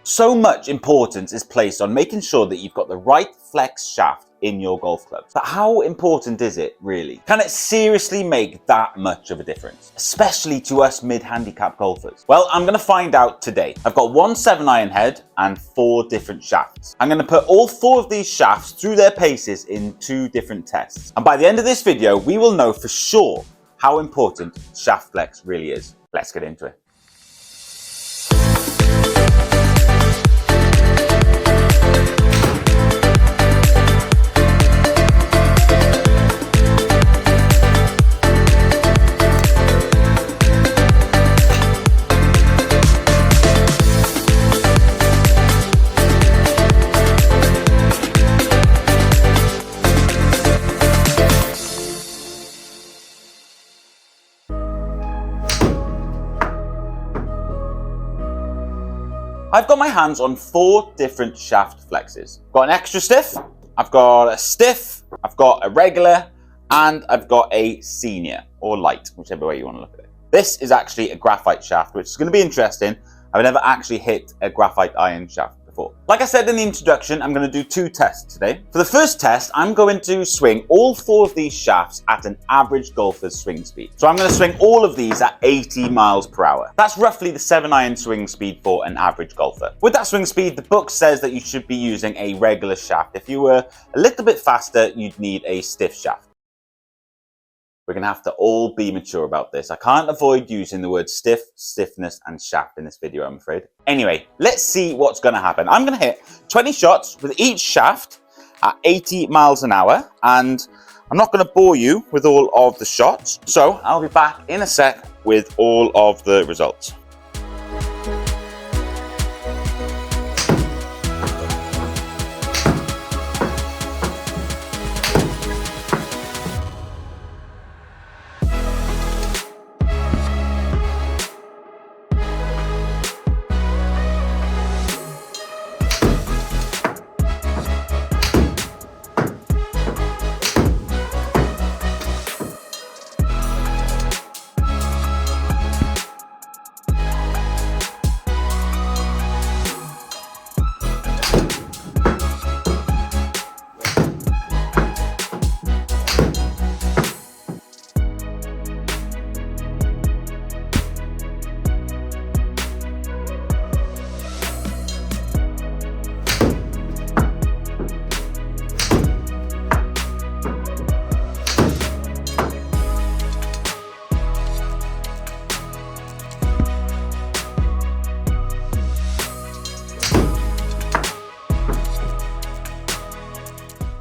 So much importance is placed on making sure that you've got the right flex shaft in your golf clubs. But how important is it really? Can it seriously make that much of a difference? Especially to us mid-handicap golfers? Well, I'm going to find out today. I've got one 7-iron head and 4 different shafts. I'm going to put all 4 of these shafts through their paces in 2 different tests. And by the end of this video, we will know for sure how important shaft flex really is. Let's get into it. I've got my hands on 4 different shaft flexes. I've got an extra stiff, I've got a stiff, I've got a regular, and I've got a senior, or light, whichever way you want to look at it. This is actually a graphite shaft, which is going to be interesting. I've never actually hit a graphite iron shaft before. Like I said in the introduction, I'm going to do 2 tests today. For the first test, I'm going to swing all 4 of these shafts at an average golfer's swing speed. So I'm going to swing all of these at 80 miles per hour. That's roughly the 7-iron swing speed for an average golfer. With that swing speed, the book says that you should be using a regular shaft. If you were a little bit faster, you'd need a stiff shaft. We're going to have to all be mature about this. I can't avoid using the word stiff, stiffness, and shaft in this video, I'm afraid. Anyway, let's see what's going to happen. I'm going to hit 20 shots with each shaft at 80 miles an hour, and I'm not going to bore you with all of the shots. So I'll be back in a sec with all of the results.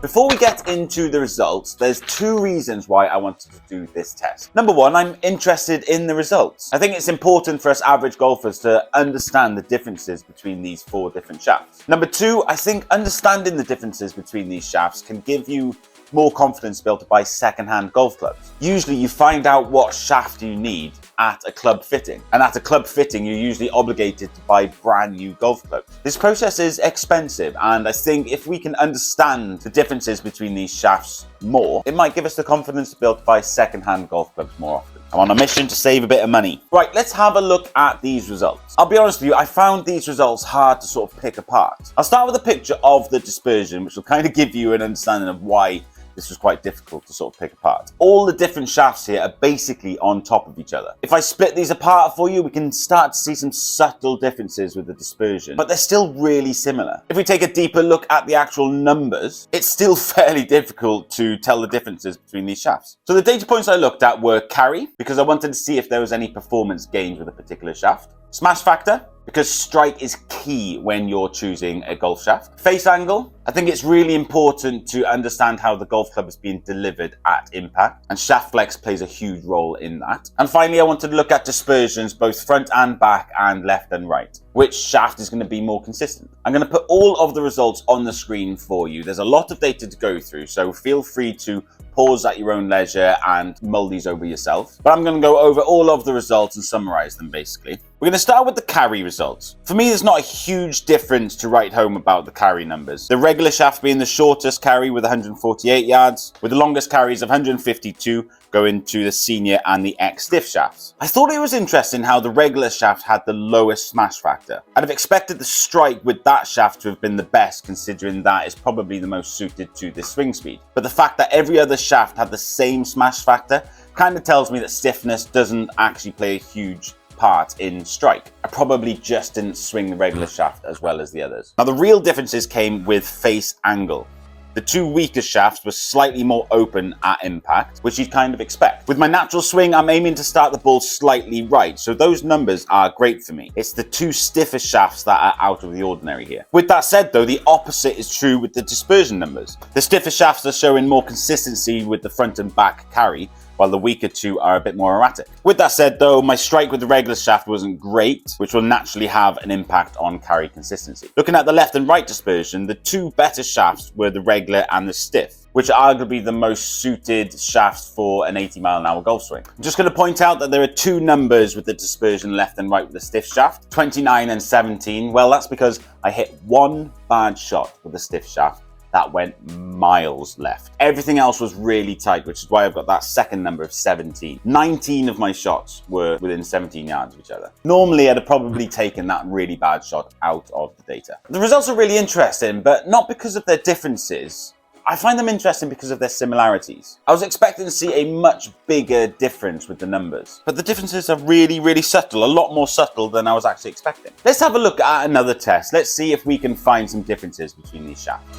Before we get into the results, there's 2 reasons why I wanted to do this test. Number 1, I'm interested in the results. I think it's important for us average golfers to understand the differences between these 4 different shafts. Number 2, I think understanding the differences between these shafts can give you more confidence to be able to buy second-hand golf clubs. Usually you find out what shaft you need at a club fitting, and at a club fitting you're usually obligated to buy brand new golf clubs. This process is expensive, and I think if we can understand the differences between these shafts more, it might give us the confidence to be able to buy second-hand golf clubs more often. I'm on a mission to save a bit of money. Right, let's have a look at these results. I'll be honest with you, I found these results hard to sort of pick apart. I'll start with a picture of the dispersion, which will kind of give you an understanding of why this was quite difficult to sort of pick apart. All the different shafts here are basically on top of each other. If I split these apart for you, we can start to see some subtle differences with the dispersion, but they're still really similar. If we take a deeper look at the actual numbers, it's still fairly difficult to tell the differences between these shafts. So the data points I looked at were carry, because I wanted to see if there was any performance gains with a particular shaft. Smash factor, because strike is key when you're choosing a golf shaft. Face angle, I think it's really important to understand how the golf club is being delivered at impact, and shaft flex plays a huge role in that. And finally, I wanted to look at dispersions, both front and back and left and right. Which shaft is going to be more consistent? I'm going to put all of the results on the screen for you. There's a lot of data to go through, so feel free to pause at your own leisure and mull these over yourself. But I'm going to go over all of the results and summarize them basically. We're going to start with the carry results. For me, there's not a huge difference to write home about the carry numbers. The regular shaft being the shortest carry with 148 yards, with the longest carries of 152, going to the senior and the X stiff shafts. I thought it was interesting how the regular shaft had the lowest smash factor. I'd have expected the strike with that shaft to have been the best, considering that is probably the most suited to this swing speed. But the fact that every other shaft had the same smash factor kind of tells me that stiffness doesn't actually play a huge part in strike. I probably just didn't swing the regular shaft as well as the others. Now the real differences came with face angle. The two weaker shafts were slightly more open at impact, which you'd kind of expect. With my natural swing, I'm aiming to start the ball slightly right, so those numbers are great for me. It's the two stiffer shafts that are out of the ordinary here. With that said though, the opposite is true with the dispersion numbers. The stiffer shafts are showing more consistency with the front and back carry, while the weaker two are a bit more erratic. With that said though, my strike with the regular shaft wasn't great, which will naturally have an impact on carry consistency. Looking at the left and right dispersion, the two better shafts were the regular and the stiff, which are arguably the most suited shafts for an 80-mile-an-hour golf swing. I'm just going to point out that there are two numbers with the dispersion left and right with the stiff shaft, 29 and 17. Well, that's because I hit one bad shot with the stiff shaft that went miles left. Everything else was really tight, which is why I've got that second number of 17. 19 of my shots were within 17 yards of each other. Normally, I'd have probably taken that really bad shot out of the data. The results are really interesting, but not because of their differences. I find them interesting because of their similarities. I was expecting to see a much bigger difference with the numbers, but the differences are really, really subtle, a lot more subtle than I was actually expecting. Let's have a look at another test. Let's see if we can find some differences between these shafts.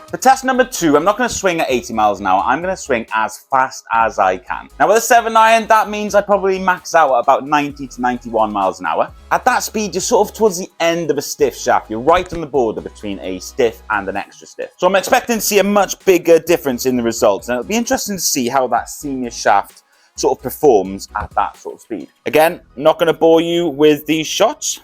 For test number 2, I'm not going to swing at 80 miles an hour, I'm going to swing as fast as I can. Now with a 7-iron, that means I probably max out at about 90 to 91 miles an hour. At that speed, you're sort of towards the end of a stiff shaft. You're right on the border between a stiff and an extra stiff. So I'm expecting to see a much bigger difference in the results, and it'll be interesting to see how that senior shaft sort of performs at that sort of speed. Again, not going to bore you with these shots.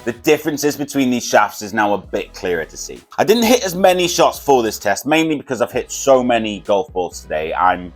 The differences between these shafts is now a bit clearer to see. I didn't hit as many shots for this test, mainly because I've hit so many golf balls today. I'm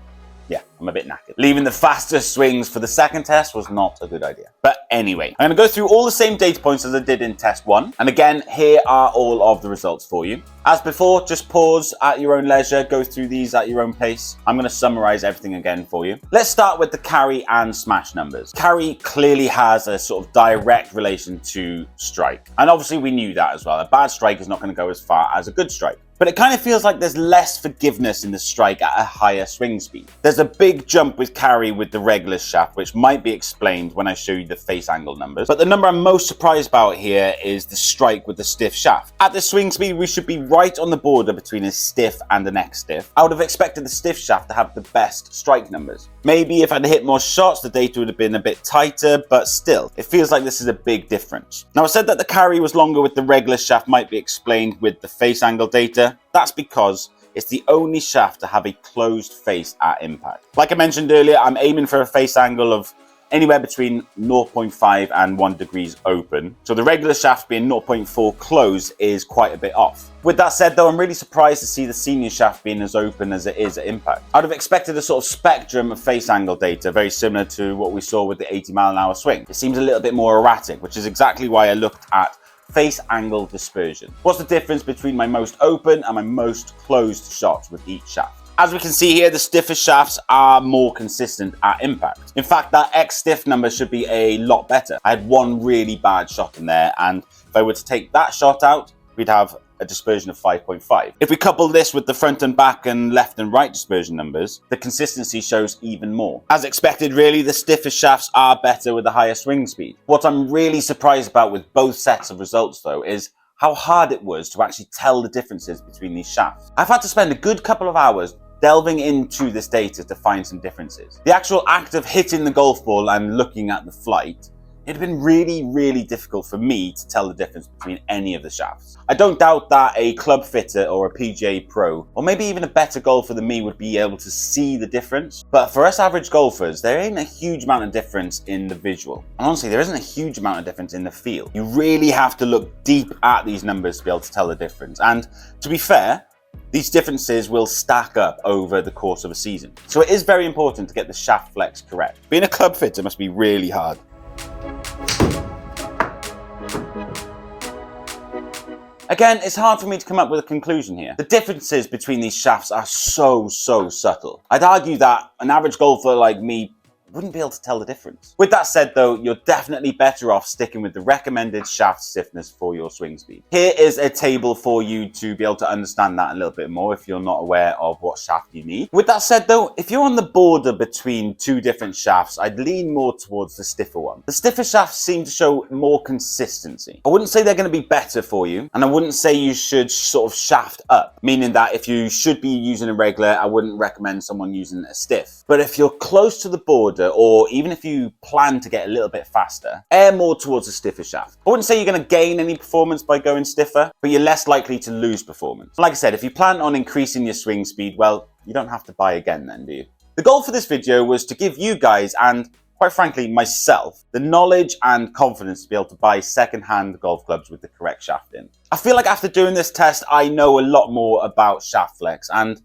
a bit knackered. Leaving the faster swings for the second test was not a good idea. But anyway, I'm going to go through all the same data points as I did in test 1. And again, here are all of the results for you. As before, just pause at your own leisure, go through these at your own pace. I'm going to summarize everything again for you. Let's start with the carry and smash numbers. Carry clearly has a sort of direct relation to strike. And obviously we knew that as well. A bad strike is not going to go as far as a good strike. But it kind of feels like there's less forgiveness in the strike at a higher swing speed. There's a big jump with carry with the regular shaft, which might be explained when I show you the face angle numbers. But the number I'm most surprised about here is the strike with the stiff shaft. At the swing speed, we should be right on the border between a stiff and an X stiff. I would have expected the stiff shaft to have the best strike numbers. Maybe if I'd hit more shots, the data would have been a bit tighter, but still, it feels like this is a big difference. Now, I said that the carry was longer with the regular shaft might be explained with the face angle data. That's because it's the only shaft to have a closed face at impact. Like I mentioned earlier, I'm aiming for a face angle of anywhere between 0.5 and 1 degrees open. So the regular shaft being 0.4 closed is quite a bit off. With that said though, I'm really surprised to see the senior shaft being as open as it is at impact. I'd have expected a sort of spectrum of face angle data, very similar to what we saw with the 80-mile-an-hour swing. It seems a little bit more erratic, which is exactly why I looked at face angle dispersion. What's the difference between my most open and my most closed shots with each shaft? As we can see here, the stiffer shafts are more consistent at impact. In fact, that X stiff number should be a lot better. I had one really bad shot in there, and if I were to take that shot out, we'd have a dispersion of 5.5. If we couple this with the front and back and left and right dispersion numbers, the consistency shows even more. As expected, really, the stiffer shafts are better with a higher swing speed. What I'm really surprised about with both sets of results, though, is how hard it was to actually tell the differences between these shafts. I've had to spend a good couple of hours delving into this data to find some differences. The actual act of hitting the golf ball and looking at the flight, it had been really difficult for me to tell the difference between any of the shafts. I don't doubt that a club fitter or a PGA pro, or maybe even a better golfer than me, would be able to see the difference. But for us average golfers, there ain't a huge amount of difference in the visual. And honestly, there isn't a huge amount of difference in the feel. You really have to look deep at these numbers to be able to tell the difference. And to be fair, these differences will stack up over the course of a season. So it is very important to get the shaft flex correct. Being a club fitter must be really hard. Again, it's hard for me to come up with a conclusion here. The differences between these shafts are so subtle. I'd argue that an average golfer like me wouldn't be able to tell the difference. With that said though, you're definitely better off sticking with the recommended shaft stiffness for your swing speed. Here is a table for you to be able to understand that a little bit more if you're not aware of what shaft you need. With that said though, if you're on the border between two different shafts, I'd lean more towards the stiffer one. The stiffer shafts seem to show more consistency. I wouldn't say they're going to be better for you, and I wouldn't say you should sort of shaft up, meaning that if you should be using a regular, I wouldn't recommend someone using a stiff. But if you're close to the border, or even if you plan to get a little bit faster, err more towards a stiffer shaft. I wouldn't say you're going to gain any performance by going stiffer, but you're less likely to lose performance. Like I said, if you plan on increasing your swing speed, well, you don't have to buy again then, do you? The goal for this video was to give you guys, and quite frankly myself, the knowledge and confidence to be able to buy second-hand golf clubs with the correct shaft in. I feel like after doing this test, I know a lot more about shaft flex, and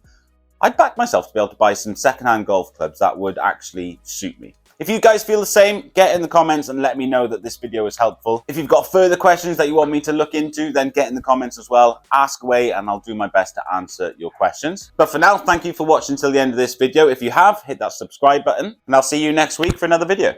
I'd back myself to be able to buy some second-hand golf clubs that would actually suit me. If you guys feel the same, get in the comments and let me know that this video was helpful. If you've got further questions that you want me to look into, then get in the comments as well. Ask away and I'll do my best to answer your questions. But for now, thank you for watching till the end of this video. If you have, hit that subscribe button and I'll see you next week for another video.